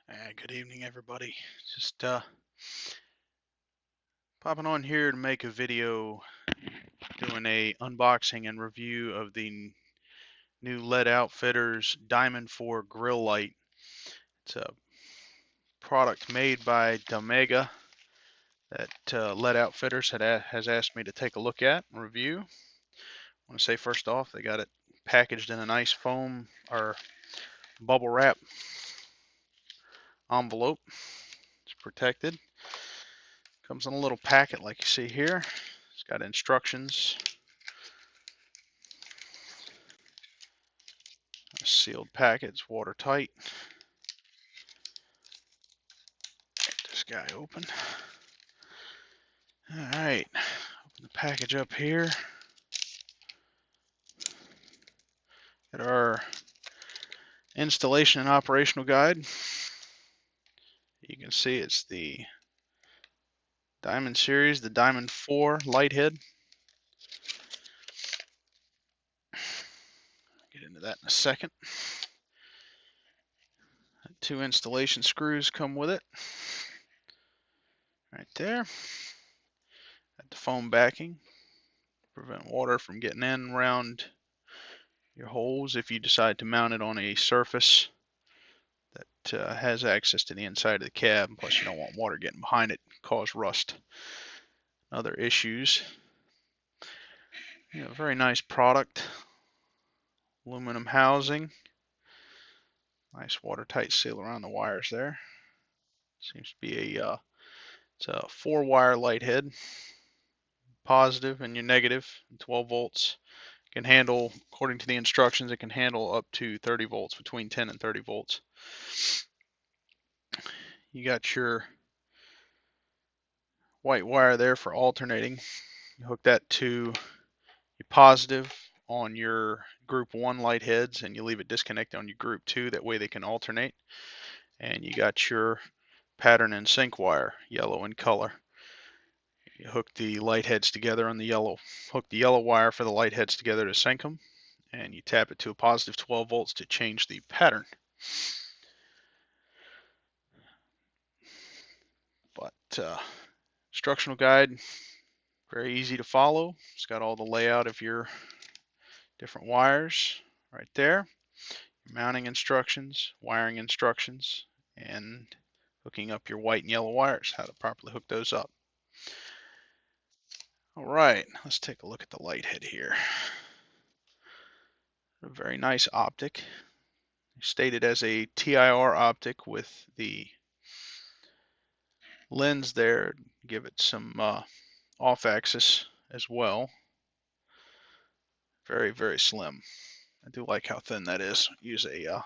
Good evening, everybody. Just popping on here to make a video doing a unboxing and review of the new LED Outfitters Diamond 4 grill light. It's a product made by Domega that LED Outfitters has asked me to take a look at and review. I want to say first off, they got it packaged in a nice foam or bubble wrap envelope. It's protected. Comes in a little packet like you see here. It's got instructions. A sealed packet. It's watertight. Get this guy open. Alright. Open the package up here. Got our installation and operational guide. You can see it's the Diamond series, the Diamond 4 light head. Get into that in a second. 2 installation screws come with it. Right there. Got the foam backing. Prevent water from getting in around your holes if you decide to mount it on a surface that has access to the inside of the cab. Plus, you don't want water getting behind it, cause rust. Other issues. Very nice product. Aluminum housing. Nice watertight seal around the wires there. Seems to be it's a 4-wire light head. Positive and your negative, 12 volts. Can handle, according to the instructions, it can handle up to 30 volts, between 10 and 30 volts. You got your white wire there for alternating. You hook that to your positive on your group 1 light heads, and you leave it disconnected on your group 2. That way they can alternate. And you got your pattern and sync wire, yellow in color. You hook the light heads together on the yellow. Hook the yellow wire for the light heads together to sync them, and you tap it to a positive 12 volts to change the pattern. But instructional guide, very easy to follow. It's got all the layout of your different wires right there. Mounting instructions, wiring instructions, and hooking up your white and yellow wires, how to properly hook those up. All right, let's take a look at the light head here. A very nice optic. Stated as a TIR optic with the lens there. Give it some off-axis as well. Very, very slim. I do like how thin that is. Use a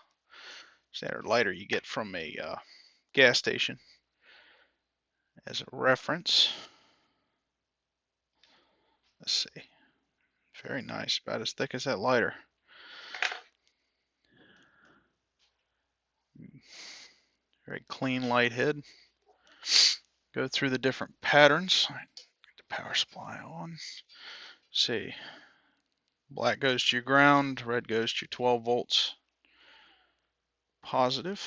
standard lighter you get from a gas station as a reference. Let's see. Very nice. About as thick as that lighter. Very clean light head. Go through the different patterns. Get the power supply on. See. Black goes to your ground. Red goes to your 12 volts. Positive.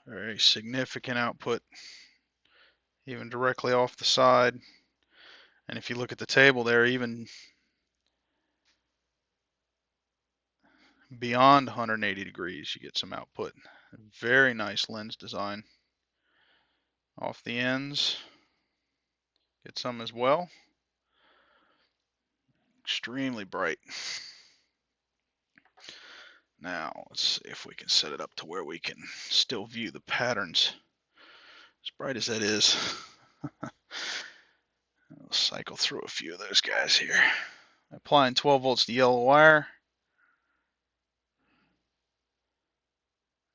Very significant output, even directly off the side. And if you look at the table there, even beyond 180 degrees, you get some output. Very nice lens design. Off the ends, get some as well. Extremely bright. Now, let's see if we can set it up to where we can still view the patterns. As bright as that is, I'll cycle through a few of those guys here. Applying 12 volts to yellow wire.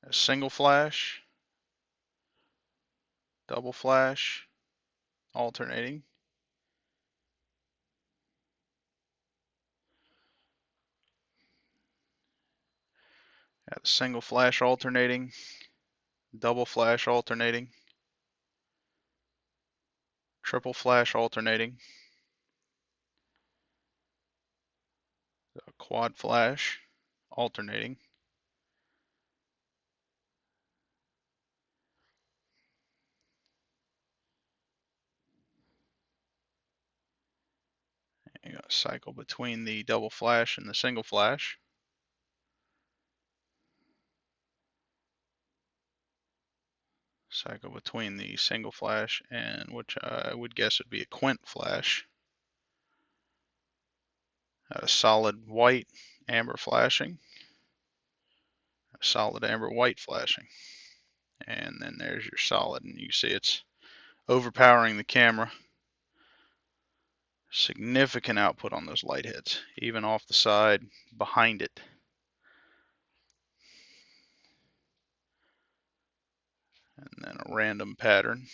A single flash, double flash, alternating. Got a single flash alternating, double flash alternating, triple flash alternating, a quad flash alternating. You got to cycle between the double flash and the single flash. Cycle between the single flash and which I would guess would be a quint flash. A solid white amber flashing. A solid amber white flashing. And then there's your solid, and you see it's overpowering the camera. Significant output on those light heads, even off the side behind it. And then a random pattern.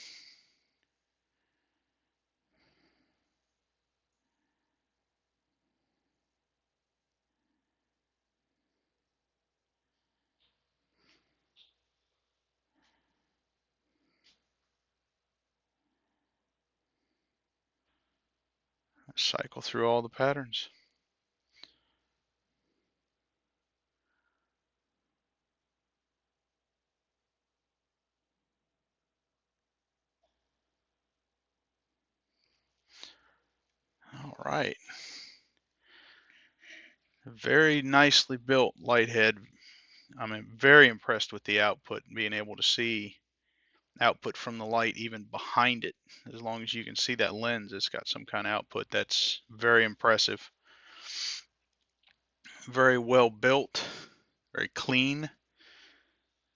Cycle through all the patterns. All right. Very nicely built light head. I'm very impressed with the output, being able to see output from the light even behind it. As long as you can see that lens, it's got some kind of output. That's very impressive. Very well built, very clean,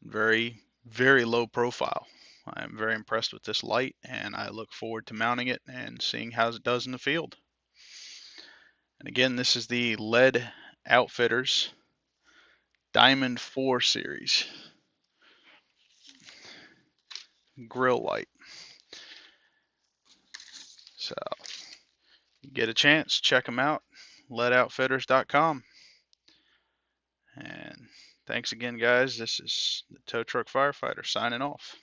very, very low profile. I'm very impressed with this light, and I look forward to mounting it and seeing how it does in the field. And again, this is the LED Outfitters Diamond 4 series grill light. So, you get a chance, check them out, ledoutfitters.com. And thanks again, guys. This is the Tow Truck Firefighter signing off.